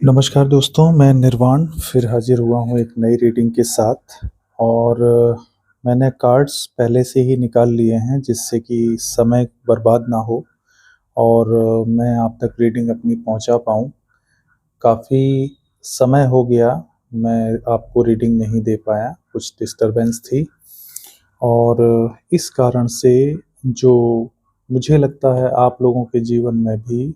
नमस्कार दोस्तों, मैं निर्वाण फिर हाज़िर हुआ हूँ एक नई रीडिंग के साथ और मैंने कार्ड्स पहले से ही निकाल लिए हैं जिससे कि समय बर्बाद ना हो और मैं आप तक रीडिंग अपनी पहुँचा पाऊँ। काफ़ी समय हो गया मैं आपको रीडिंग नहीं दे पाया, कुछ डिस्टर्बेंस थी और इस कारण से जो मुझे लगता है आप लोगों के जीवन में भी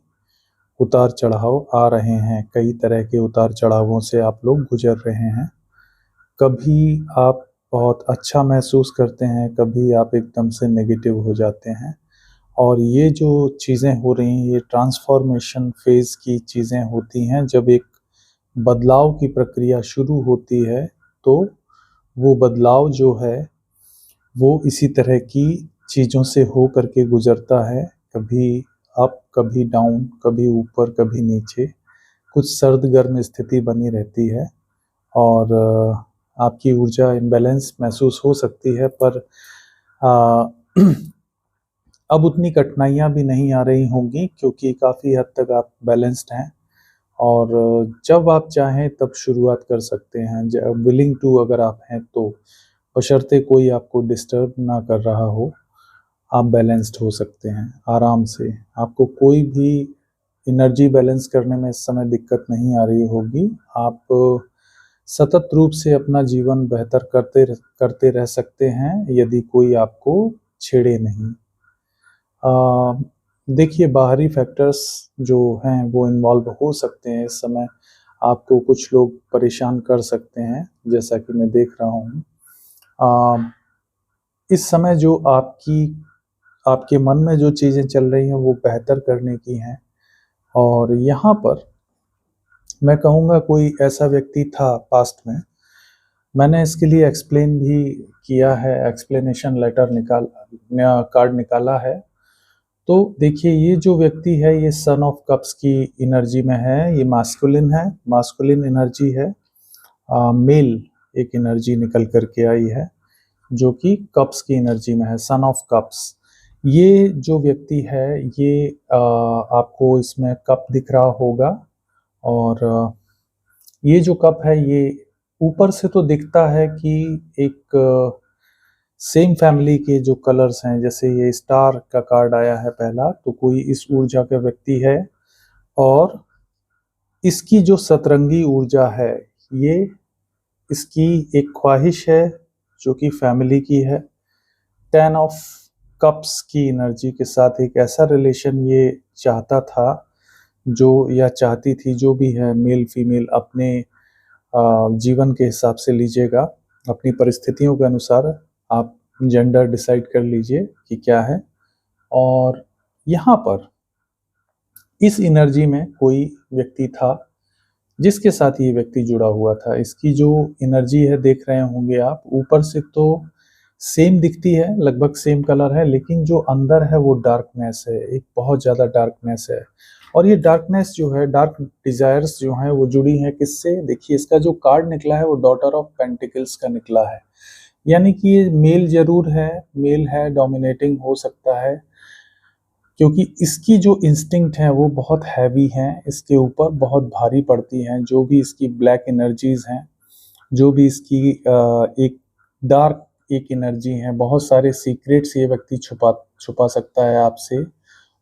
उतार-चढ़ाव आ रहे हैं, कई तरह के उतार-चढ़ावों से आप लोग गुज़र रहे हैं। कभी आप बहुत अच्छा महसूस करते हैं, कभी आप एकदम से नेगेटिव हो जाते हैं और ये जो चीज़ें हो रही हैं, ये ट्रांसफ़ॉर्मेशन फ़ेज़ की चीज़ें होती हैं, जब एक बदलाव की प्रक्रिया शुरू होती है, तो वो बदलाव जो है, वो इसी तरह की चीज़ों से हो कर के गुज़रता है, कभी अप, कभी डाउन, कभी ऊपर, कभी नीचे। कुछ सर्द-गर्म स्थिति बनी रहती है और आपकी ऊर्जा इम्बैलेंस महसूस हो सकती है पर अ, अब उतनी कठिनाइयाँ भी नहीं आ रही होंगी क्योंकि काफ़ी हद तक आप बैलेंस्ड हैं और जब आप चाहें तब शुरुआत कर सकते हैं। विलिंग टू अगर आप हैं तो, बशर्ते कोई आपको डिस्टर्ब ना कर रहा हो, आप बैलेंस्ड हो सकते हैं आराम से। आपको कोई भी एनर्जी बैलेंस करने में इस समय दिक्कत नहीं आ रही होगी। आप सतत रूप से अपना जीवन बेहतर करते रह सकते हैं यदि कोई आपको छेड़े नहीं। देखिए बाहरी फैक्टर्स जो हैं वो इन्वॉल्व हो सकते हैं इस समय, आपको कुछ लोग परेशान कर सकते हैं, जैसा कि मैं देख रहा हूँ। इस समय जो आपके मन में जो चीज़ें चल रही हैं वो बेहतर करने की हैं और यहाँ पर मैं कहूँगा कोई ऐसा व्यक्ति था पास्ट में, मैंने इसके लिए एक्सप्लेन भी किया है, एक्सप्लेनेशन लेटर कार्ड निकाला है। तो देखिए ये जो व्यक्ति है ये सन ऑफ कप्स की एनर्जी में है, ये मास्कुलिन है, मास्कुलिन एनर्जी है। मेल एक एनर्जी निकल कर के आई है जो कि कप्स की एनर्जी में है, सन ऑफ कप्स। ये जो व्यक्ति है ये आपको इसमें कप दिख रहा होगा और ये जो कप है ये ऊपर से तो दिखता है कि एक सेम फैमिली के जो कलर्स हैं, जैसे ये स्टार का कार्ड आया है पहला, तो कोई इस ऊर्जा का व्यक्ति है और इसकी जो सतरंगी ऊर्जा है, ये इसकी एक ख्वाहिश है जो कि फैमिली की है। 10 ऑफ कप्स की एनर्जी के साथ एक ऐसा रिलेशन ये चाहता था जो या चाहती थी, जो भी है मेल फीमेल अपने जीवन के हिसाब से लीजिएगा, अपनी परिस्थितियों के अनुसार आप जेंडर डिसाइड कर लीजिए कि क्या है। और यहाँ पर इस एनर्जी में कोई व्यक्ति था जिसके साथ ये व्यक्ति जुड़ा हुआ था। इसकी जो एनर्जी है देख रहे होंगे आप, ऊपर से तो सेम दिखती है, लगभग सेम कलर है, लेकिन जो अंदर है वो डार्कनेस है, एक बहुत ज़्यादा डार्कनेस है। और ये डार्कनेस जो है, डार्क डिजायर्स जो हैं वो जुड़ी हैं किससे? देखिए इसका जो कार्ड निकला है वो डॉटर ऑफ पेंटिकल्स का निकला है, यानी कि ये मेल जरूर है, मेल है, डोमिनेटिंग हो सकता है, क्योंकि इसकी जो इंस्टिंक्ट है वो बहुत हैवी हैं, इसके ऊपर बहुत भारी पड़ती हैं। जो भी इसकी ब्लैक एनर्जीज हैं, जो भी इसकी एक डार्क एक एनर्जी है, बहुत सारे सीक्रेट्स ये व्यक्ति छुपा छुपा सकता है आपसे।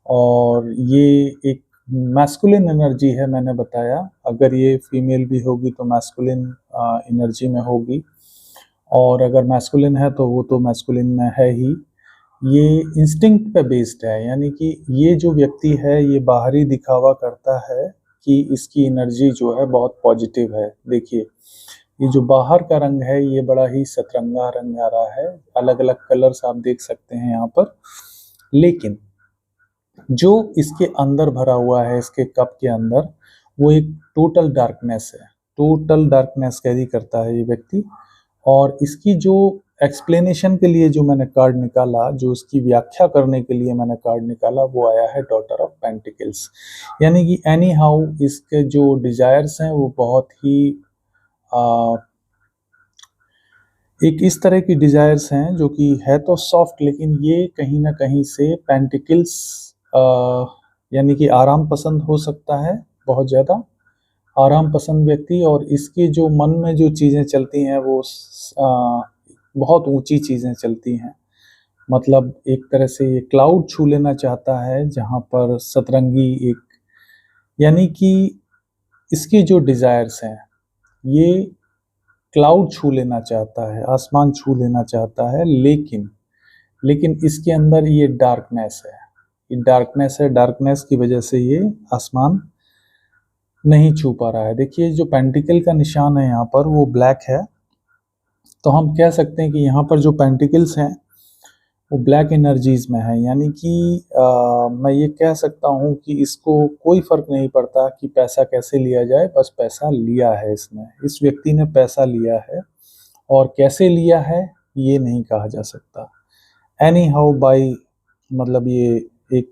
और ये एक मैस्कुलिन एनर्जी है, मैंने बताया, अगर ये फीमेल भी होगी तो मैस्कुलिन एनर्जी में होगी और अगर मैस्कुलिन है तो वो तो मैस्कुलिन में है ही। ये इंस्टिंक्ट पे बेस्ड है, यानी कि ये जो व्यक्ति है ये बाहरी दिखावा करता है कि इसकी एनर्जी जो है बहुत पॉजिटिव है। देखिए ये जो बाहर का रंग है ये बड़ा ही सतरंगा रंग आ रहा है, अलग अलग कलर्स आप देख सकते हैं यहाँ पर, लेकिन जो इसके अंदर भरा हुआ है, इसके कप के अंदर, वो एक टोटल डार्कनेस है, टोटल डार्कनेस कैरी करता है ये व्यक्ति। और इसकी जो एक्सप्लेनेशन के लिए जो मैंने कार्ड निकाला, जो इसकी व्याख्या करने के लिए मैंने कार्ड निकाला, वो आया है डॉटर ऑफ पेंटिकल्स, यानी कि एनी हाउ इसके जो डिजायर्स हैं वो बहुत ही एक इस तरह की डिजायर्स हैं जो कि है तो सॉफ्ट, लेकिन ये कहीं ना कहीं से पेंटिकल्स यानी कि आराम पसंद हो सकता है बहुत ज़्यादा, आराम पसंद व्यक्ति, और इसके जो मन में जो चीज़ें चलती हैं वो बहुत ऊंची चीज़ें चलती हैं। मतलब एक तरह से ये क्लाउड छू लेना चाहता है, जहाँ पर सतरंगी एक, यानी कि इसके जो डिज़ायर्स हैं ये क्लाउड छू लेना चाहता है, आसमान छू लेना चाहता है, लेकिन इसके अंदर ये डार्कनेस है, ये डार्कनेस है, डार्कनेस की वजह से ये आसमान नहीं छू पा रहा है। देखिए जो पेंटिकल का निशान है यहाँ पर वो ब्लैक है, तो हम कह सकते हैं कि यहाँ पर जो पेंटिकल्स हैं वो ब्लैक एनर्जीज में है। यानी कि मैं ये कह सकता हूँ कि इसको कोई फर्क नहीं पड़ता कि पैसा कैसे लिया जाए, बस पैसा लिया है इसने, इस व्यक्ति ने पैसा लिया है, और कैसे लिया है ये नहीं कहा जा सकता। एनी हाउ बाई, मतलब ये एक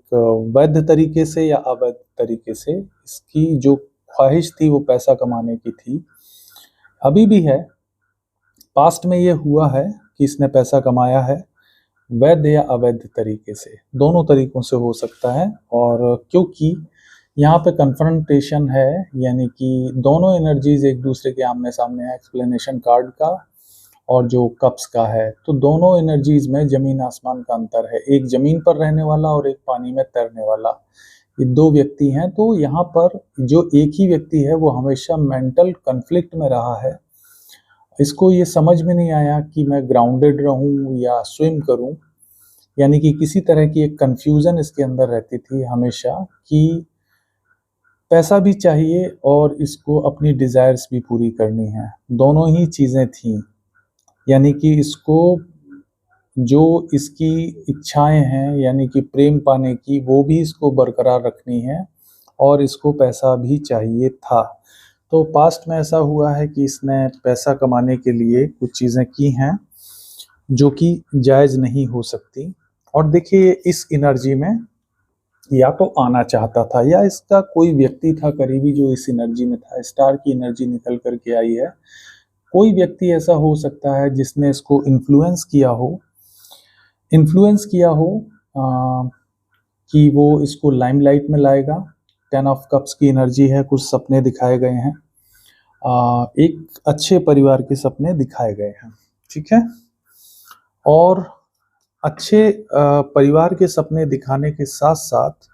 वैध तरीके से या अवैध तरीके से, इसकी जो ख्वाहिश थी वो पैसा कमाने की थी, अभी भी है, पास्ट में ये हुआ है कि इसने पैसा कमाया है, वैध या अवैध तरीके से, दोनों तरीकों से हो सकता है। और क्योंकि यहाँ पे कन्फ्रंटेशन है, यानी कि दोनों एनर्जीज एक दूसरे के आमने सामने है, एक्सप्लेनेशन कार्ड का और जो कप्स का है, तो दोनों एनर्जीज में जमीन आसमान का अंतर है, एक जमीन पर रहने वाला और एक पानी में तैरने वाला, ये दो व्यक्ति हैं। तो यहाँ पर जो एक ही व्यक्ति है वो हमेशा मेंटल कन्फ्लिक्ट में रहा है, इसको ये समझ में नहीं आया कि मैं ग्राउंडेड रहूं या स्विम करूं, यानी कि किसी तरह की एक कंफ्यूजन इसके अंदर रहती थी हमेशा कि पैसा भी चाहिए और इसको अपनी डिजायर्स भी पूरी करनी है, दोनों ही चीज़ें थी। यानी कि इसको जो इसकी इच्छाएं हैं, यानी कि प्रेम पाने की, वो भी इसको बरकरार रखनी है, और इसको पैसा भी चाहिए था। तो पास्ट में ऐसा हुआ है कि इसने पैसा कमाने के लिए कुछ चीज़ें की हैं जो कि जायज़ नहीं हो सकती। और देखिए इस एनर्जी में या तो आना चाहता था, या इसका कोई व्यक्ति था करीबी जो इस एनर्जी में था, स्टार की एनर्जी निकल करके आई है, कोई व्यक्ति ऐसा हो सकता है जिसने इसको इन्फ्लुएंस किया हो, कि वो इसको लाइमलाइट में लाएगा। 10 ऑफ कप्स की एनर्जी है, कुछ सपने दिखाए गए हैं, एक अच्छे परिवार के सपने दिखाए गए हैं, ठीक है। और अच्छे परिवार के सपने दिखाने के साथ साथ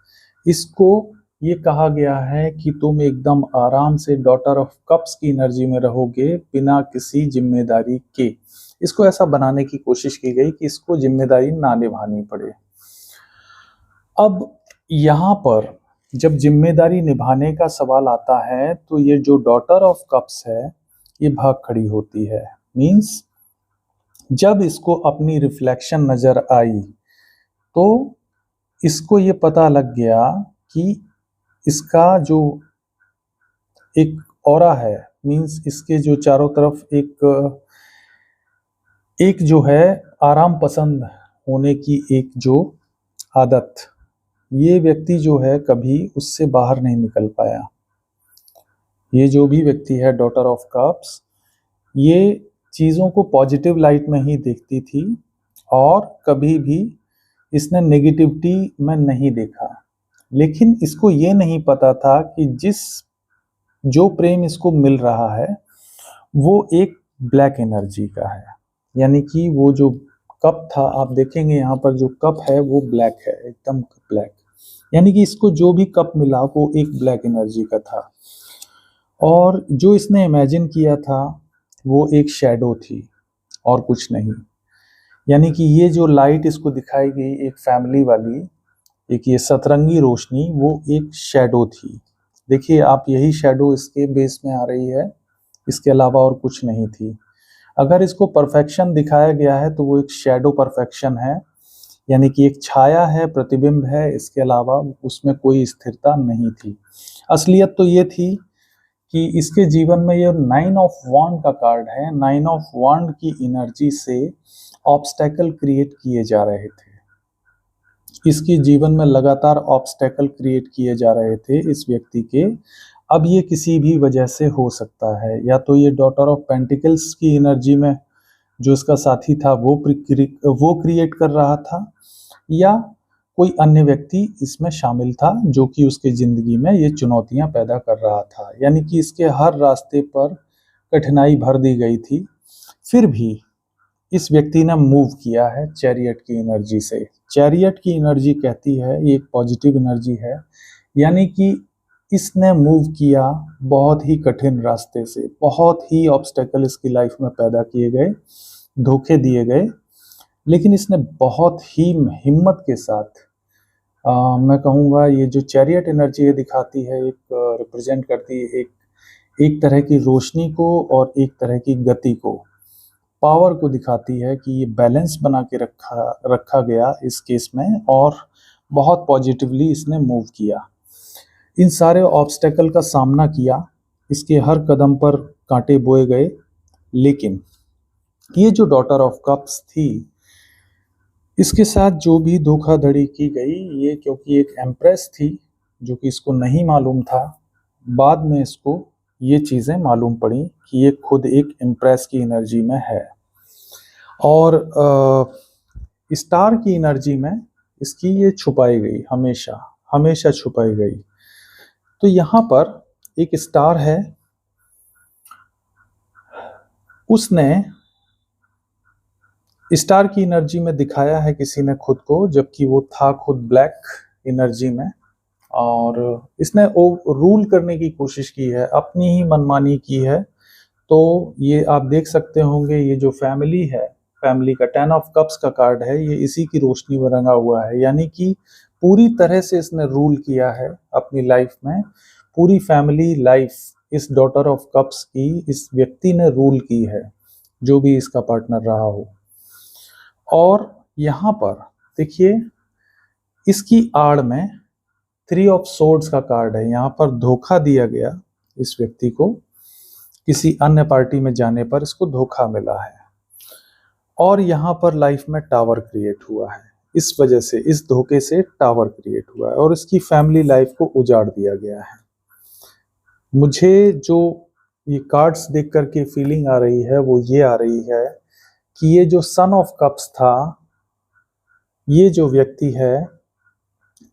इसको ये कहा गया है कि तुम एकदम आराम से डॉटर ऑफ कप्स की एनर्जी में रहोगे बिना किसी जिम्मेदारी के। इसको ऐसा बनाने की कोशिश की गई कि इसको जिम्मेदारी ना निभानी पड़े। अब यहाँ पर जब जिम्मेदारी निभाने का सवाल आता है तो ये जो डॉटर ऑफ कप्स है ये भाग खड़ी होती है। मीन्स जब इसको अपनी रिफ्लेक्शन नजर आई तो इसको ये पता लग गया कि इसका जो एक ऑरा है, मीन्स इसके जो चारों तरफ एक जो है आराम पसंद होने की एक जो आदत, ये व्यक्ति जो है कभी उससे बाहर नहीं निकल पाया। ये जो भी व्यक्ति है डॉटर ऑफ कप्स, ये चीज़ों को पॉजिटिव लाइट में ही देखती थी और कभी भी इसने नेगेटिविटी में नहीं देखा। लेकिन इसको ये नहीं पता था कि जो प्रेम इसको मिल रहा है वो एक ब्लैक एनर्जी का है, यानी कि वो जो कप था, आप देखेंगे यहाँ पर जो कप है वो ब्लैक है, एकदम ब्लैक, यानी कि इसको जो भी कप मिला वो एक ब्लैक एनर्जी का था। और जो इसने इमेजिन किया था वो एक शैडो थी और कुछ नहीं। यानी कि ये जो लाइट इसको दिखाई गई एक फैमिली वाली, एक ये सतरंगी रोशनी, वो एक शैडो थी। देखिए आप, यही शैडो इसके बेस में आ रही है, इसके अलावा और कुछ नहीं थी। अगर इसको परफेक्शन दिखाया गया है तो वो एक शैडो परफेक्शन है, यानी कि एक छाया है, प्रतिबिंब है, इसके अलावा उसमें कोई स्थिरता नहीं थी। असलियत तो ये थी कि इसके जीवन में ये 9 ऑफ वांड का कार्ड है, 9 ऑफ वांड की एनर्जी से ऑब्स्टेकल क्रिएट किए जा रहे थे। इसके जीवन में लगातार ऑब्स्टेकल क्रिएट किए जा रहे थे इस व्यक्ति के। अब ये किसी भी वजह से हो सकता है, या तो ये डॉटर ऑफ पेंटिकल्स की एनर्जी में जो इसका साथी था वो क्रिएट कर रहा था, या कोई अन्य व्यक्ति इसमें शामिल था जो कि उसकी ज़िंदगी में ये चुनौतियाँ पैदा कर रहा था। यानी कि इसके हर रास्ते पर कठिनाई भर दी गई थी, फिर भी इस व्यक्ति ने मूव किया है चैरियट की एनर्जी से। चैरियट की एनर्जी कहती है ये एक पॉजिटिव एनर्जी है, यानी कि इसने मूव किया बहुत ही कठिन रास्ते से, बहुत ही ऑब्स्टेकल इसकी लाइफ में पैदा किए गए, धोखे दिए गए, लेकिन इसने बहुत ही हिम्मत के साथ मैं कहूँगा ये जो चैरियट एनर्जी ये दिखाती है, एक रिप्रेजेंट करती है एक तरह की रोशनी को और एक तरह की गति को, पावर को दिखाती है कि ये बैलेंस बना के रखा गया इस केस में, और बहुत पॉजिटिवली इसने मूव किया, इन सारे ऑब्स्टेकल का सामना किया, इसके हर कदम पर कांटे बोए गए। लेकिन ये जो डॉटर ऑफ कप्स थी, इसके साथ जो भी धोखाधड़ी की गई, ये क्योंकि एक एम्प्रेस थी जो कि इसको नहीं मालूम था, बाद में इसको ये चीज़ें मालूम पड़ी कि ये खुद एक एम्प्रेस की एनर्जी में है, और स्टार की एनर्जी में इसकी ये छुपाई गई, हमेशा हमेशा छुपाई गई। तो यहाँ पर एक स्टार है, उसने स्टार की एनर्जी में दिखाया है किसी ने खुद को, जबकि वो था खुद ब्लैक एनर्जी में, और इसने रूल करने की कोशिश की है, अपनी ही मनमानी की है। तो ये आप देख सकते होंगे, ये जो फैमिली है, फैमिली का 10 ऑफ कप्स का कार्ड है, ये इसी की रोशनी में रंगा हुआ है, यानी कि पूरी तरह से इसने रूल किया है अपनी लाइफ में, पूरी फैमिली लाइफ इस डॉटर ऑफ कप्स की इस व्यक्ति ने रूल की है, जो भी इसका पार्टनर रहा हो। और यहाँ पर देखिए, इसकी आड़ में 3 ऑफ सोर्ड्स का कार्ड है, यहाँ पर धोखा दिया गया इस व्यक्ति को, किसी अन्य पार्टी में जाने पर इसको धोखा मिला है, और यहाँ पर लाइफ में टावर क्रिएट हुआ है, इस वजह से, इस धोखे से टावर क्रिएट हुआ है, और इसकी फैमिली लाइफ को उजाड़ दिया गया है। मुझे जो ये कार्ड्स देख करके फीलिंग आ रही है वो ये आ रही है कि ये जो सन ऑफ कप्स था, ये जो व्यक्ति है,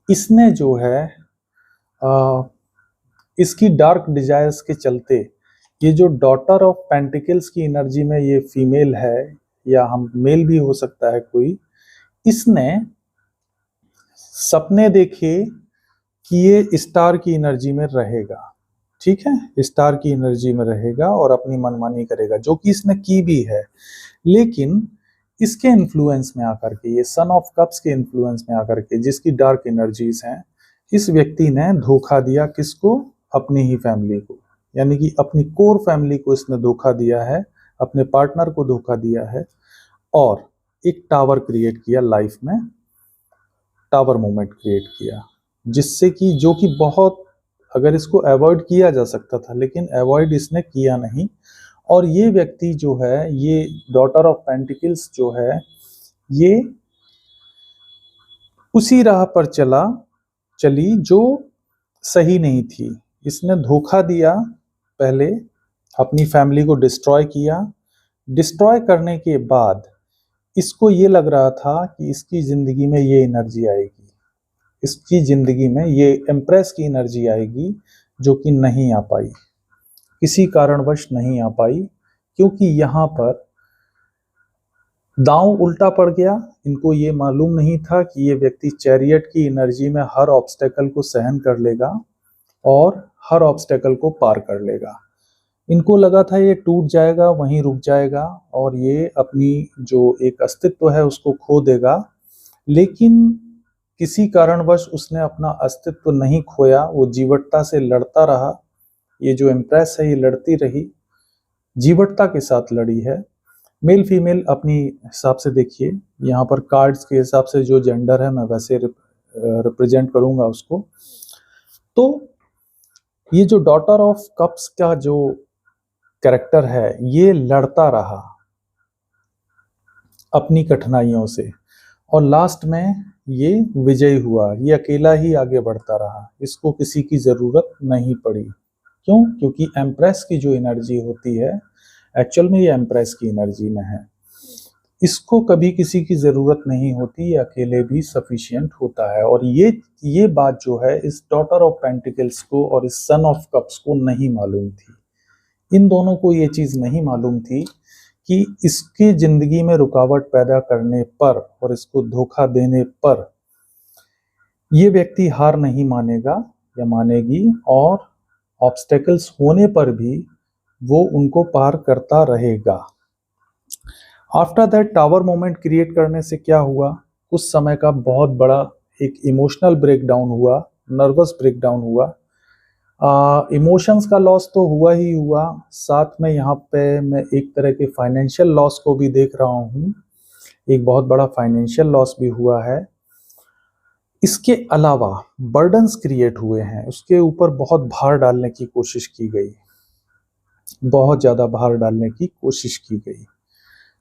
इसने जो है इसकी डार्क डिजायर्स के चलते, ये जो डॉटर ऑफ पेंटिकल्स की एनर्जी में ये फीमेल है, या हम मेल भी हो सकता है कोई, इसने सपने देखे कि ये स्टार की एनर्जी में रहेगा, ठीक है, स्टार की एनर्जी में रहेगा और अपनी मनमानी करेगा, जो कि इसने की भी है। लेकिन इसके इन्फ्लुएंस में आकर के, ये सन ऑफ कप्स के इन्फ्लुएंस में आकर के, जिसकी डार्क एनर्जीज हैं, इस व्यक्ति ने धोखा दिया किसको? अपनी ही फैमिली को, यानी कि अपनी कोर फैमिली को इसने धोखा दिया है, अपने पार्टनर को धोखा दिया है, और एक टावर क्रिएट किया लाइफ में, टावर मूवमेंट क्रिएट किया, जिससे कि जो कि बहुत, अगर इसको अवॉइड किया जा सकता था, लेकिन अवॉइड इसने किया नहीं। और ये व्यक्ति जो है, ये डॉटर ऑफ पेंटिकल्स जो है, ये उसी राह पर चली जो सही नहीं थी। इसने धोखा दिया, पहले अपनी फैमिली को डिस्ट्रॉय किया, डिस्ट्रॉय करने के बाद इसको ये लग रहा था कि इसकी ज़िंदगी में ये एनर्जी आएगी, इसकी ज़िंदगी में ये एम्प्रेस की एनर्जी आएगी, जो कि नहीं आ पाई, किसी कारणवश नहीं आ पाई, क्योंकि यहाँ पर दांव उल्टा पड़ गया। इनको ये मालूम नहीं था कि ये व्यक्ति चैरियट की एनर्जी में हर ऑब्स्टेकल को सहन कर लेगा और हर ऑब्स्टेकल को पार कर लेगा। इनको लगा था ये टूट जाएगा, वहीं रुक जाएगा और ये अपनी जो एक अस्तित्व है उसको खो देगा, लेकिन किसी कारणवश उसने अपना अस्तित्व नहीं खोया, वो जीवटता से लड़ता रहा। ये जो इम्प्रेस है, ये लड़ती रही, जीवटता के साथ लड़ी है। मेल फीमेल अपनी हिसाब से देखिए, यहाँ पर कार्ड्स के हिसाब से जो जेंडर है मैं वैसे रिप्रेजेंट करूंगा उसको। तो ये जो डॉटर ऑफ कप्स का जो कैरेक्टर है, ये लड़ता रहा अपनी कठिनाइयों से, और लास्ट में ये विजयी हुआ। ये अकेला ही आगे बढ़ता रहा, इसको किसी की जरूरत नहीं पड़ी। क्यों? क्योंकि एम्प्रेस की जो एनर्जी होती है, एक्चुअल में ये एम्प्रेस की एनर्जी में है। इसको कभी किसी की ज़रूरत नहीं होती, ये अकेले भी सफिशिएंट होता है। और ये बात जो है इस डॉटर ऑफ पेंटिकल्स को और इस सन ऑफ कप्स को नहीं मालूम थी। इन दोनों को ये चीज़ नहीं मालूम थी कि इसकी ज़िंदगी में रुकावट पैदा करने पर और इसको धोखा देने पर ये व्यक्ति हार नहीं मानेगा या मानेगी, और ऑब्स्टेकल्स होने पर भी वो उनको पार करता रहेगा। After that tower moment create करने से क्या हुआ, कुछ समय का बहुत बड़ा एक इमोशनल ब्रेकडाउन हुआ, नर्वस ब्रेकडाउन हुआ। इमोशंस का लॉस तो हुआ ही हुआ, साथ में यहाँ पे मैं एक तरह के फाइनेंशियल लॉस को भी देख रहा हूँ। एक बहुत बड़ा फाइनेंशियल लॉस भी हुआ है। इसके अलावा बर्डन्स क्रिएट हुए हैं, उसके ऊपर बहुत भार डालने की कोशिश की गई, बहुत ज़्यादा भार डालने की कोशिश की गई।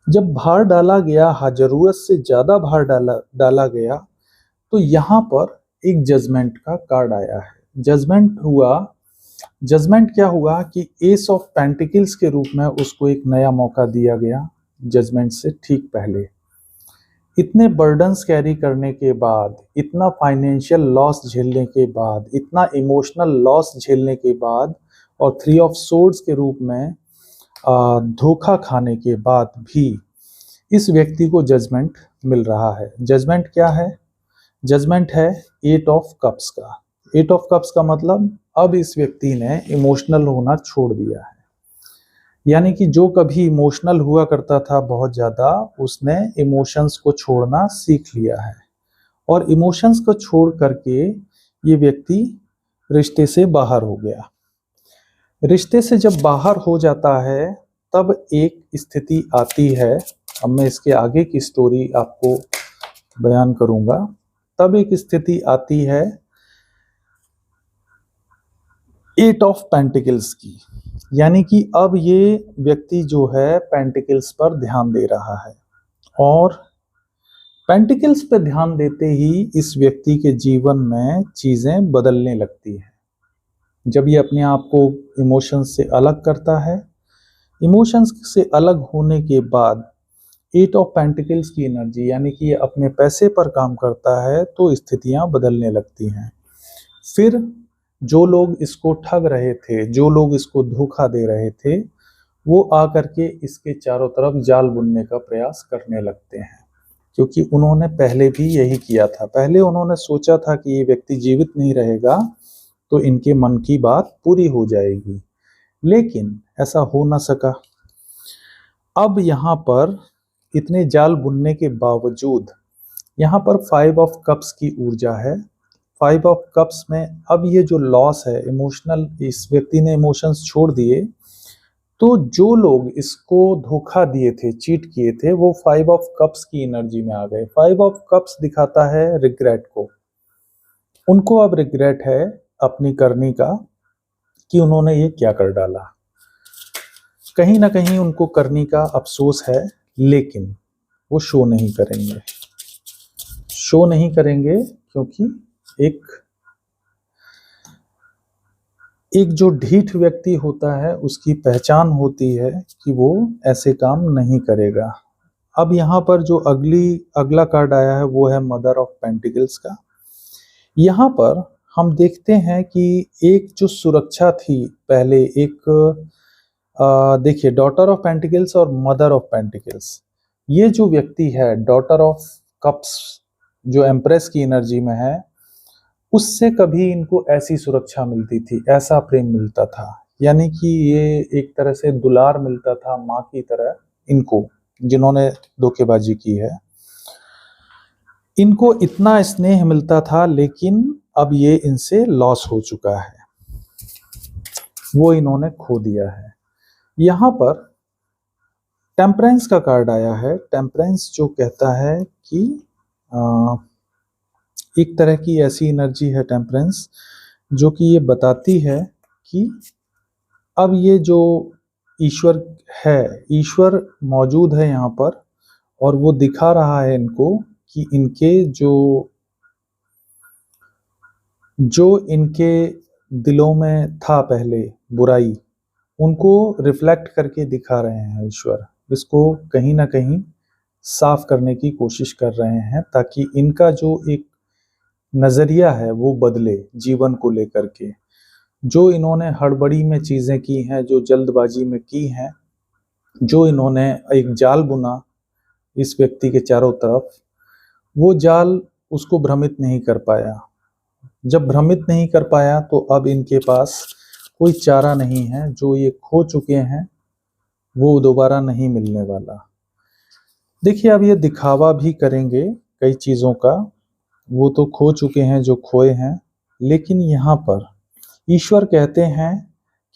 जब भार डाला गया, हाँ ज़रूरत से ज़्यादा भार डाला गया, तो यहाँ पर एक जजमेंट का कार्ड आया है। जजमेंट हुआ, जजमेंट क्या हुआ कि एस ऑफ पेंटिकल्स के रूप में उसको एक नया मौका दिया गया जजमेंट से ठीक पहले। इतने बर्डन्स कैरी करने के बाद, इतना फाइनेंशियल लॉस झेलने के बाद, इतना इमोशनल लॉस झेलने के बाद और थ्री ऑफ सोर्ड्स के रूप में धोखा खाने के बाद भी इस व्यक्ति को जजमेंट मिल रहा है। जजमेंट क्या है? जजमेंट है एट ऑफ कप्स का। एट ऑफ कप्स का मतलब अब इस व्यक्ति ने इमोशनल होना छोड़ दिया है, यानी कि जो कभी इमोशनल हुआ करता था बहुत ज़्यादा, उसने इमोशंस को छोड़ना सीख लिया है। और इमोशंस को छोड़ करके ये व्यक्ति रिश्ते से बाहर हो गया। रिश्ते से जब बाहर हो जाता है तब एक स्थिति आती है, अब मैं इसके आगे की स्टोरी आपको बयान करूंगा। तब एक स्थिति आती है एट ऑफ पेंटिकल्स की, यानी कि अब ये व्यक्ति जो है पेंटिकल्स पर ध्यान दे रहा है, और पेंटिकल्स पर ध्यान देते ही इस व्यक्ति के जीवन में चीज़ें बदलने लगती हैं। जब ये अपने आप को इमोशंस से अलग करता है, इमोशंस से अलग होने के बाद एट ऑफ पेंटिकल्स की एनर्जी, यानी कि ये अपने पैसे पर काम करता है, तो स्थितियां बदलने लगती हैं। फिर जो लोग इसको ठग रहे थे, जो लोग इसको धोखा दे रहे थे, वो आकर के इसके चारों तरफ जाल बुनने का प्रयास करने लगते हैं, क्योंकि उन्होंने पहले भी यही किया था। पहले उन्होंने सोचा था कि ये व्यक्ति जीवित नहीं रहेगा तो इनके मन की बात पूरी हो जाएगी, लेकिन ऐसा हो ना सका। अब यहाँ पर इतने जाल बुनने के बावजूद यहाँ पर फाइव ऑफ कप्स की ऊर्जा है। फाइव ऑफ कप्स में अब ये जो लॉस है इमोशनल, इस व्यक्ति ने इमोशंस छोड़ दिए, तो जो लोग इसको धोखा दिए थे, चीट किए थे, वो फाइव ऑफ कप्स की एनर्जी में आ गए। फाइव ऑफ कप्स दिखाता है रिग्रेट को। उनको अब रिग्रेट है अपनी करनी का कि उन्होंने ये क्या कर डाला। कहीं ना कहीं उनको करनी का अफसोस है, लेकिन वो शो नहीं करेंगे। शो नहीं करेंगे क्योंकि एक जो ढीठ व्यक्ति होता है उसकी पहचान होती है कि वो ऐसे काम नहीं करेगा। अब यहाँ पर जो अगला कार्ड आया है वो है मदर ऑफ पेंटिकल्स का। यहाँ पर हम देखते हैं कि एक जो सुरक्षा थी पहले, देखिए डॉटर ऑफ पेंटिकल्स और मदर ऑफ पेंटिकल्स, ये जो व्यक्ति है डॉटर ऑफ कप्स जो एम्प्रेस की एनर्जी में है, उससे कभी इनको ऐसी सुरक्षा मिलती थी, ऐसा प्रेम मिलता था, यानी कि ये एक तरह से दुलार मिलता था माँ की तरह इनको, जिन्होंने धोखेबाजी की है। इनको इतना स्नेह मिलता था, लेकिन अब ये इनसे लॉस हो चुका है, वो इन्होंने खो दिया है। यहाँ पर टेम्परेंस का कार्ड आया है। टेम्परेंस जो कहता है कि एक तरह की ऐसी एनर्जी है टेम्परेंस, जो कि ये बताती है कि अब ये जो ईश्वर है, ईश्वर मौजूद है यहाँ पर, और वो दिखा रहा है इनको कि इनके जो इनके दिलों में था पहले बुराई, उनको रिफ्लेक्ट करके दिखा रहे हैं ईश्वर। इसको कहीं ना कहीं साफ करने की कोशिश कर रहे हैं, ताकि इनका जो एक नज़रिया है वो बदले जीवन को लेकर के। जो इन्होंने हड़बड़ी में चीज़ें की हैं, जो जल्दबाजी में की हैं, जो इन्होंने एक जाल बुना इस व्यक्ति के चारों तरफ, वो जाल उसको भ्रमित नहीं कर पाया। जब भ्रमित नहीं कर पाया तो अब इनके पास कोई चारा नहीं है। जो ये खो चुके हैं वो दोबारा नहीं मिलने वाला। देखिए, अब ये दिखावा भी करेंगे कई चीज़ों का, वो तो खो चुके हैं जो खोए हैं, लेकिन यहाँ पर ईश्वर कहते हैं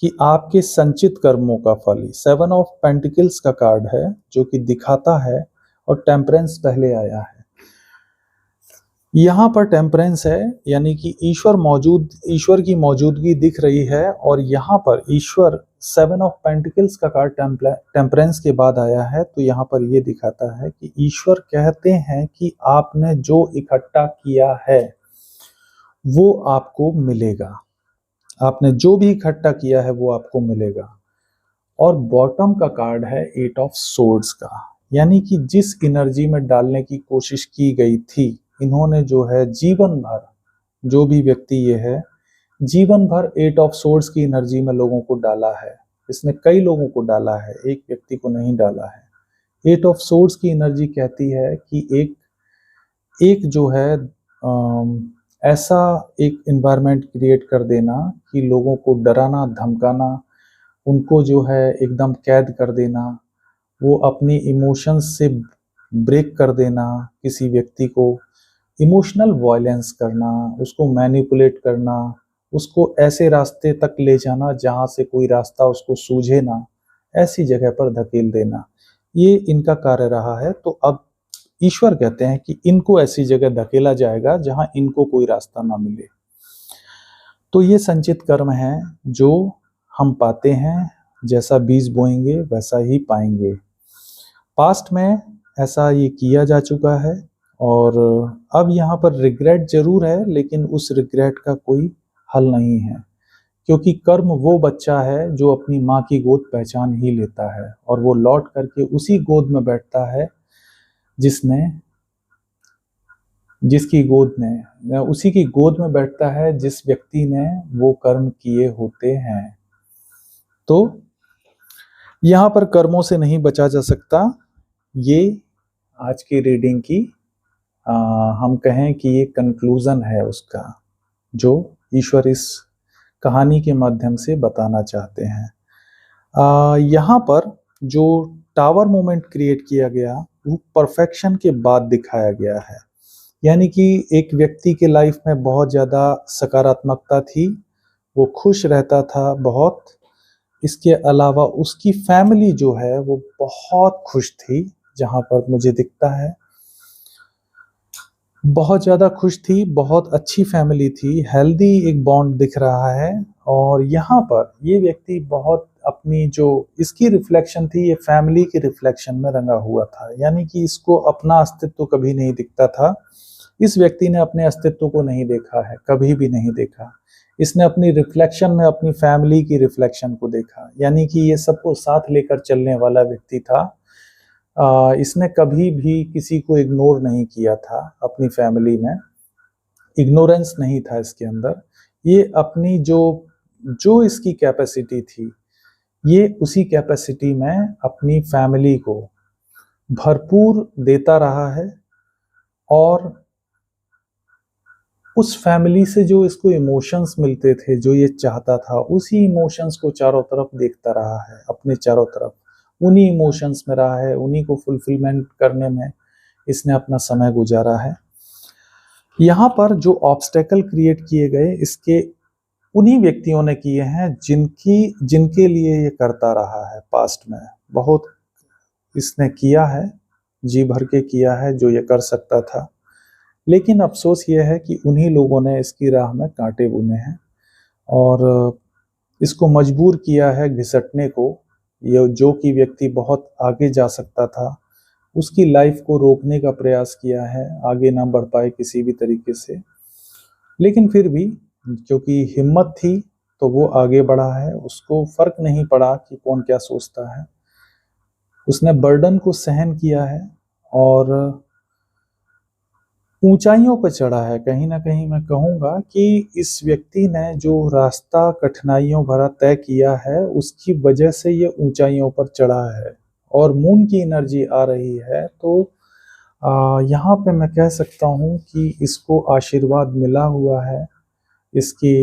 कि आपके संचित कर्मों का फल। 7 ऑफ पेंटिकल्स का कार्ड है जो कि दिखाता है, और टेम्परेंस पहले आया है। यहाँ पर टेम्परेंस है, यानी कि ईश्वर की मौजूदगी दिख रही है। और यहाँ पर ईश्वर 7 ऑफ पेंटिकल्स का कार्ड टेम्परेंस के बाद आया है, तो यहाँ पर ये दिखाता है कि ईश्वर कहते हैं कि आपने जो इकट्ठा किया है वो आपको मिलेगा। आपने जो भी इकट्ठा किया है वो आपको मिलेगा। और बॉटम का कार्ड है 8 ऑफ सोर्ड्स का, यानी कि जिस एनर्जी में डालने की कोशिश की गई थी, इन्होंने जो है जीवन भर, जो भी व्यक्ति ये है, जीवन भर 8 ऑफ सोर्ड्स की एनर्जी में लोगों को डाला है। इसने कई लोगों को डाला है, एक व्यक्ति को नहीं डाला है। 8 ऑफ सोर्ड्स की एनर्जी कहती है कि एक जो है ऐसा एक एनवायरनमेंट क्रिएट कर देना कि लोगों को डराना, धमकाना, उनको जो है एकदम कैद कर देना, वो अपनी इमोशंस से ब्रेक कर देना, किसी व्यक्ति को इमोशनल वायलेंस करना, उसको मैनिपुलेट करना, उसको ऐसे रास्ते तक ले जाना जहाँ से कोई रास्ता उसको सूझे ना, ऐसी जगह पर धकेल देना, ये इनका कार्य रहा है। तो अब ईश्वर कहते हैं कि इनको ऐसी जगह धकेला जाएगा जहां इनको कोई रास्ता ना मिले। तो ये संचित कर्म है जो हम पाते हैं, जैसा बीज बोएंगे वैसा ही पाएंगे। पास्ट में ऐसा ये किया जा चुका है, और अब यहाँ पर रिग्रेट जरूर है, लेकिन उस रिग्रेट का कोई हल नहीं है, क्योंकि कर्म वो बच्चा है जो अपनी माँ की गोद पहचान ही लेता है, और वो लौट करके उसी गोद में बैठता है उसी की गोद में बैठता है जिस व्यक्ति ने वो कर्म किए होते हैं। तो यहाँ पर कर्मों से नहीं बचा जा सकता। ये आज की रीडिंग की हम कहें कि ये कंक्लूजन है उसका, जो ईश्वर इस कहानी के माध्यम से बताना चाहते हैं। यहाँ पर जो टावर मोमेंट क्रिएट किया गया वो परफेक्शन के बाद दिखाया गया है, यानी कि एक व्यक्ति के लाइफ में बहुत ज़्यादा सकारात्मकता थी, वो खुश रहता था बहुत। इसके अलावा उसकी फैमिली जो है वो बहुत खुश थी, जहाँ पर मुझे दिखता है बहुत ज़्यादा खुश थी, बहुत अच्छी फैमिली थी, हेल्दी एक बॉन्ड दिख रहा है। और यहाँ पर ये व्यक्ति बहुत अपनी जो इसकी रिफ्लेक्शन थी, ये फैमिली के रिफ्लेक्शन में रंगा हुआ था, यानी कि इसको अपना अस्तित्व कभी नहीं दिखता था। इस व्यक्ति ने अपने अस्तित्व को नहीं देखा है, कभी भी नहीं देखा। इसने अपनी रिफ्लेक्शन में अपनी फैमिली की रिफ्लेक्शन को देखा, यानी कि ये सबको साथ लेकर चलने वाला व्यक्ति था। इसने कभी भी किसी को इग्नोर नहीं किया था, अपनी फैमिली में इग्नोरेंस नहीं था इसके अंदर। ये अपनी जो इसकी कैपेसिटी थी, ये उसी कैपेसिटी में अपनी फैमिली को भरपूर देता रहा है, और उस फैमिली से जो इसको इमोशंस मिलते थे, जो ये चाहता था, उसी इमोशंस को चारों तरफ देखता रहा है, अपने चारों तरफ उन्हीं इमोशंस में रहा है, उन्हीं को फुलफिलमेंट करने में इसने अपना समय गुजारा है। यहाँ पर जो ऑब्स्टेकल क्रिएट किए गए, इसके उन्हीं व्यक्तियों ने किए हैं जिनके लिए ये करता रहा है। पास्ट में बहुत इसने किया है, जी भर के किया है जो ये कर सकता था, लेकिन अफसोस ये है कि उन्हीं लोगों ने इसकी राह में कांटे बुने हैं और इसको मजबूर किया है घिसटने को। ये जो कि व्यक्ति बहुत आगे जा सकता था, उसकी लाइफ को रोकने का प्रयास किया है, आगे ना बढ़ पाए किसी भी तरीके से, लेकिन फिर भी क्योंकि हिम्मत थी तो वो आगे बढ़ा है। उसको फर्क नहीं पड़ा कि कौन क्या सोचता है, उसने बर्डन को सहन किया है और ऊंचाइयों पर चढ़ा है। कहीं ना कहीं मैं कहूँगा कि इस व्यक्ति ने जो रास्ता कठिनाइयों भरा तय किया है उसकी वजह से ये ऊंचाइयों पर चढ़ा है और मून की एनर्जी आ रही है। तो यहाँ पे मैं कह सकता हूँ कि इसको आशीर्वाद मिला हुआ है इसकी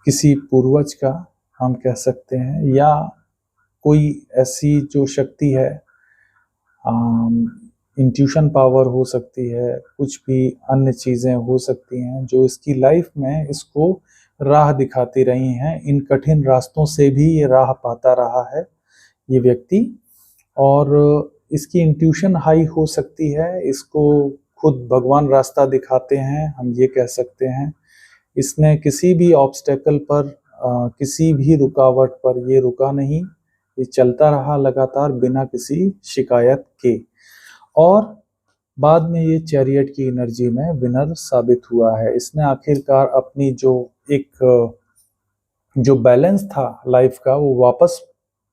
किसी पूर्वज का, हम कह सकते हैं, या कोई ऐसी जो शक्ति है, इंट्यूशन पावर हो सकती है, कुछ भी अन्य चीज़ें हो सकती हैं जो इसकी लाइफ में इसको राह दिखाती रही हैं। इन कठिन रास्तों से भी ये राह पाता रहा है ये व्यक्ति, और इसकी इंट्यूशन हाई हो सकती है। इसको खुद भगवान रास्ता दिखाते हैं, हम ये कह सकते हैं। इसने किसी भी ऑब्स्टेकल पर, किसी भी रुकावट पर ये रुका नहीं, ये चलता रहा लगातार बिना किसी शिकायत के, और बाद में ये चैरियट की एनर्जी में विनर साबित हुआ है। इसने आखिरकार अपनी जो बैलेंस था लाइफ का वो वापस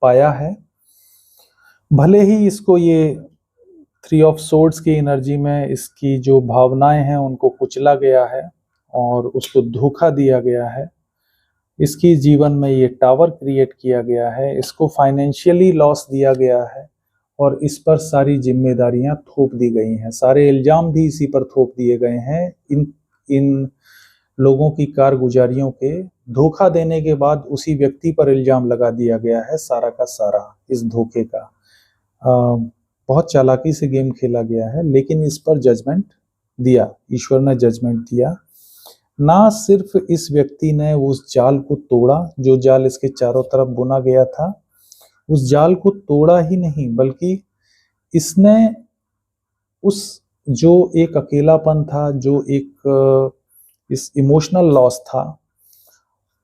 पाया है। भले ही इसको ये 3 ऑफ सोर्ड्स की एनर्जी में इसकी जो भावनाएं हैं उनको कुचला गया है और उसको धोखा दिया गया है। इसकी जीवन में ये टावर क्रिएट किया गया है, इसको फाइनेंशियली लॉस दिया गया है और इस पर सारी जिम्मेदारियां थोप दी गई हैं, सारे इल्जाम भी इसी पर थोप दिए गए हैं। इन लोगों की कारगुजारियों के धोखा देने के बाद उसी व्यक्ति पर इल्जाम लगा दिया गया है सारा का सारा इस धोखे का। बहुत चालाकी से गेम खेला गया है, लेकिन इस पर जजमेंट दिया, ईश्वर ने जजमेंट दिया। ना सिर्फ इस व्यक्ति ने उस जाल को तोड़ा, जो जाल इसके चारों तरफ बुना गया था, उस जाल को तोड़ा ही नहीं, बल्कि इसने उस जो एक अकेलापन था, जो एक इस इमोशनल लॉस था,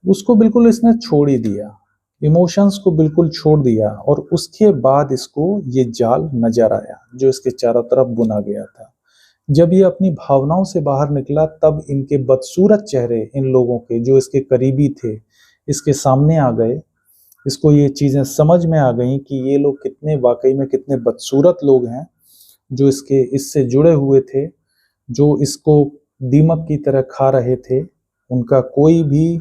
उसको बिल्कुल इसने छोड़ ही दिया, इमोशंस को बिल्कुल छोड़ दिया, और उसके बाद इसको ये जाल नजर आया जो इसके चारों तरफ बुना गया था। जब ये अपनी भावनाओं से बाहर निकला तब इनके बदसूरत चेहरे, इन लोगों के जो इसके करीबी थे, इसके सामने आ गए। इसको ये चीज़ें समझ में आ गई कि ये लोग कितने वाकई में कितने बदसूरत लोग हैं जो इससे जुड़े हुए थे, जो इसको दीमक की तरह खा रहे थे। उनका कोई भी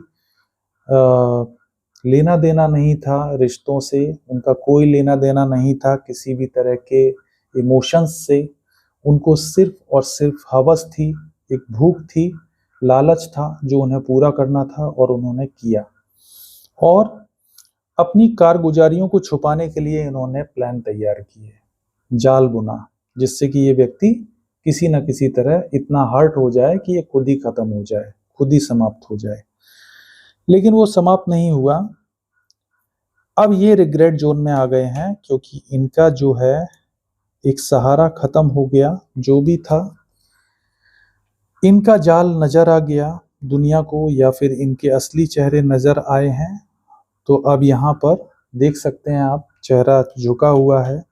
लेना देना नहीं था रिश्तों से, उनका कोई लेना देना नहीं था किसी भी तरह के इमोशंस से। उनको सिर्फ और सिर्फ हवस थी, एक भूख थी, लालच था जो उन्हें पूरा करना था, और उन्होंने किया। और अपनी कारगुजारियों को छुपाने के लिए इन्होंने प्लान तैयार किए, जाल बुना, जिससे कि ये व्यक्ति किसी न किसी तरह इतना हर्ट हो जाए कि ये खुद ही खत्म हो जाए, खुद ही समाप्त हो जाए। लेकिन वो समाप्त नहीं हुआ। अब ये रिग्रेट जोन में आ गए हैं, क्योंकि इनका जो है एक सहारा खत्म हो गया, जो भी था इनका जाल नजर आ गया दुनिया को, या फिर इनके असली चेहरे नजर आए हैं। तो अब यहाँ पर देख सकते हैं आप, चेहरा झुका हुआ है,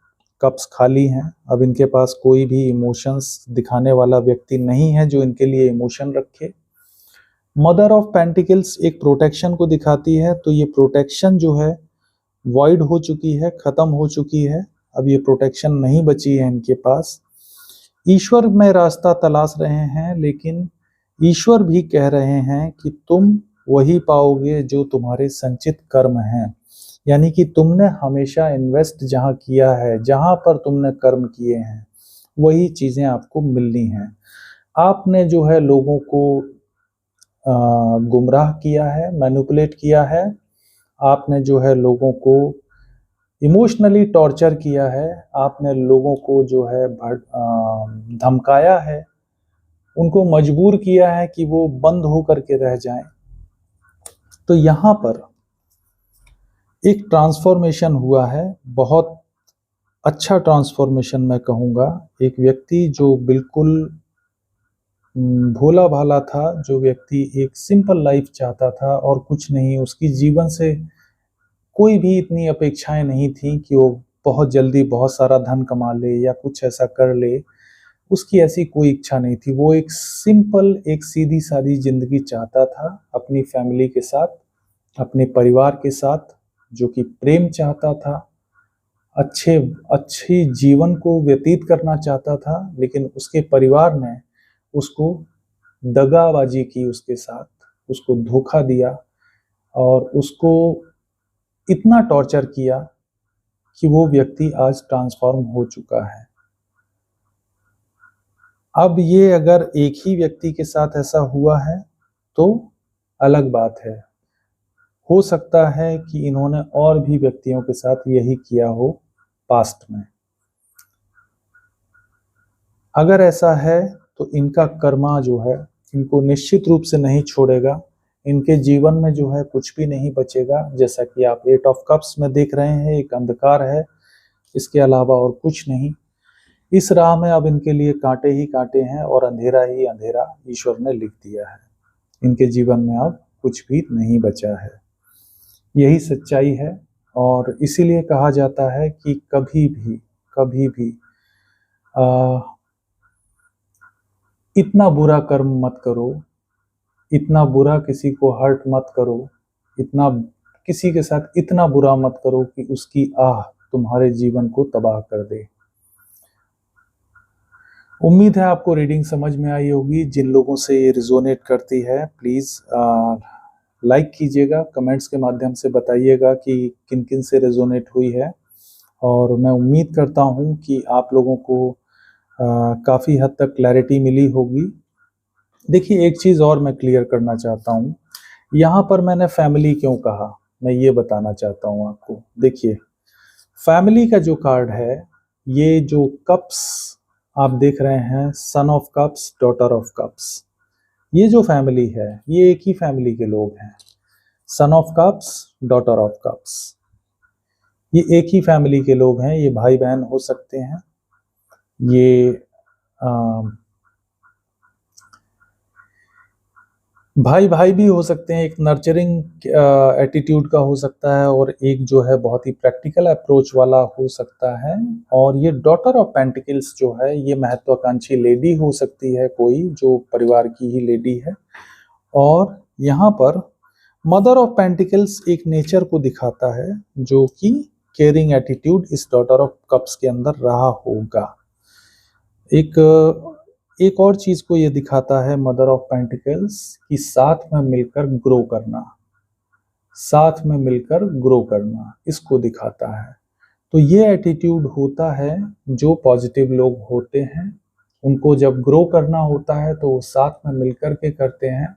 कप्स खाली हैं। अब इनके पास कोई भी इमोशंस दिखाने वाला व्यक्ति नहीं है जो इनके लिए इमोशन रखे। मदर ऑफ पेंटिकल्स एक प्रोटेक्शन को दिखाती है, तो ये प्रोटेक्शन जो है वॉइड हो चुकी है, खत्म हो चुकी है। अब ये प्रोटेक्शन नहीं बची है इनके पास। ईश्वर में रास्ता तलाश रहे हैं, लेकिन ईश्वर भी कह रहे हैं कि तुम वही पाओगे जो तुम्हारे संचित कर्म हैं। यानी कि तुमने हमेशा इन्वेस्ट जहां किया है, जहां पर तुमने कर्म किए हैं, वही चीजें आपको मिलनी हैं। आपने जो है लोगों को गुमराह किया है, मैनिपुलेट किया है, आपने जो है लोगों को इमोशनली टॉर्चर किया है, आपने लोगों को जो है धमकाया है, उनको मजबूर किया है कि वो बंद होकर के रह जाएं। तो यहाँ पर एक ट्रांसफॉर्मेशन हुआ है, बहुत अच्छा ट्रांसफॉर्मेशन मैं कहूँगा। एक व्यक्ति जो बिल्कुल भोला भाला था, जो व्यक्ति एक सिंपल लाइफ चाहता था और कुछ नहीं, उसकी जीवन से कोई भी इतनी अपेक्षाएं नहीं थी कि वो बहुत जल्दी बहुत सारा धन कमा ले या कुछ ऐसा कर ले, उसकी ऐसी कोई इच्छा नहीं थी। वो एक सिंपल, एक सीधी सादी जिंदगी चाहता था, अपनी फैमिली के साथ, अपने परिवार के साथ, जो कि प्रेम चाहता था, अच्छी जीवन को व्यतीत करना चाहता था, लेकिन उसके परिवार ने उसको दगाबाजी की, उसके साथ उसको धोखा दिया और उसको इतना टॉर्चर किया कि वो व्यक्ति आज ट्रांसफॉर्म हो चुका है। अब ये अगर एक ही व्यक्ति के साथ ऐसा हुआ है तो अलग बात है, हो सकता है कि इन्होंने और भी व्यक्तियों के साथ यही किया हो पास्ट में। अगर ऐसा है तो इनका कर्मा जो है इनको निश्चित रूप से नहीं छोड़ेगा, इनके जीवन में जो है कुछ भी नहीं बचेगा। जैसा कि आप 8 ऑफ कप्स में देख रहे हैं, एक अंधकार है, इसके अलावा और कुछ नहीं। इस राह में अब इनके लिए कांटे ही कांटे हैं और अंधेरा ही अंधेरा ईश्वर ने लिख दिया है। इनके जीवन में अब कुछ भी नहीं बचा है, यही सच्चाई है। और इसीलिए कहा जाता है कि कभी भी इतना बुरा कर्म मत करो, इतना बुरा किसी को हर्ट मत करो, इतना किसी के साथ इतना बुरा मत करो कि उसकी आह तुम्हारे जीवन को तबाह कर दे। उम्मीद है आपको रीडिंग समझ में आई होगी। जिन लोगों से ये रिजोनेट करती है प्लीज लाइक कीजिएगा, कमेंट्स के माध्यम से बताइएगा कि किन किन से रिजोनेट हुई है। और मैं उम्मीद करता हूँ कि आप लोगों को काफ़ी हद तक क्लैरिटी मिली होगी। देखिए, एक चीज़ और मैं क्लियर करना चाहता हूँ। यहाँ पर मैंने फैमिली क्यों कहा, मैं ये बताना चाहता हूँ आपको। देखिए, फैमिली का जो कार्ड है, ये जो कप्स आप देख रहे हैं, son of cups, daughter of cups, ये जो फैमिली है ये एक ही फैमिली के लोग हैं। Son of cups, daughter of cups, ये एक ही फैमिली के लोग हैं। ये भाई बहन हो सकते हैं, ये भाई भाई भी हो सकते हैं। एक नर्चरिंग एटीट्यूड का हो सकता है और एक जो है बहुत ही प्रैक्टिकल अप्रोच वाला हो सकता है। और ये डॉटर ऑफ पेंटिकल्स जो है, ये महत्वाकांक्षी लेडी हो सकती है, कोई जो परिवार की ही लेडी है। और यहाँ पर मदर ऑफ पेंटिकल्स एक नेचर को दिखाता है जो कि केयरिंग एटीट्यूड इस डॉटर ऑफ कप्स के अंदर रहा होगा। एक और चीज को ये दिखाता है मदर ऑफ पेंटिकल्स कि साथ में मिलकर ग्रो करना, साथ में मिलकर ग्रो करना, इसको दिखाता है। तो ये एटीट्यूड होता है जो पॉजिटिव लोग होते हैं, उनको जब ग्रो करना होता है तो वो साथ में मिलकर के करते हैं,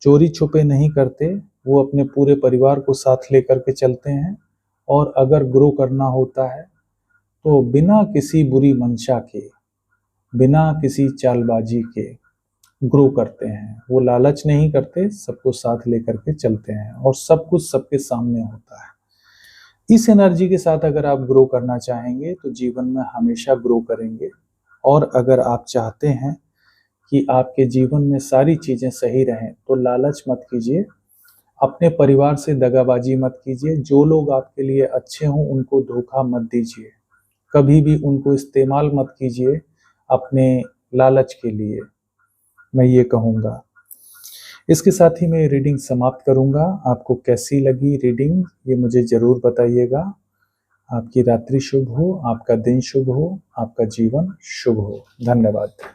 चोरी छुपे नहीं करते, वो अपने पूरे परिवार को साथ लेकर के चलते हैं। और अगर ग्रो करना होता है तो बिना किसी बुरी मंशा के, बिना किसी चालबाजी के ग्रो करते हैं। वो लालच नहीं करते, सबको साथ लेकर के चलते हैं और सब कुछ सबके सामने होता है। इस एनर्जी के साथ अगर आप ग्रो करना चाहेंगे तो जीवन में हमेशा ग्रो करेंगे। और अगर आप चाहते हैं कि आपके जीवन में सारी चीजें सही रहें तो लालच मत कीजिए, अपने परिवार से दगाबाजी मत कीजिए, जो लोग आपके लिए अच्छे हों उनको धोखा मत दीजिए, कभी भी उनको इस्तेमाल मत कीजिए अपने लालच के लिए, मैं ये कहूँगा। इसके साथ ही मैं रीडिंग समाप्त करूँगा। आपको कैसी लगी रीडिंग ये मुझे ज़रूर बताइएगा। आपकी रात्रि शुभ हो, आपका दिन शुभ हो, आपका जीवन शुभ हो। धन्यवाद।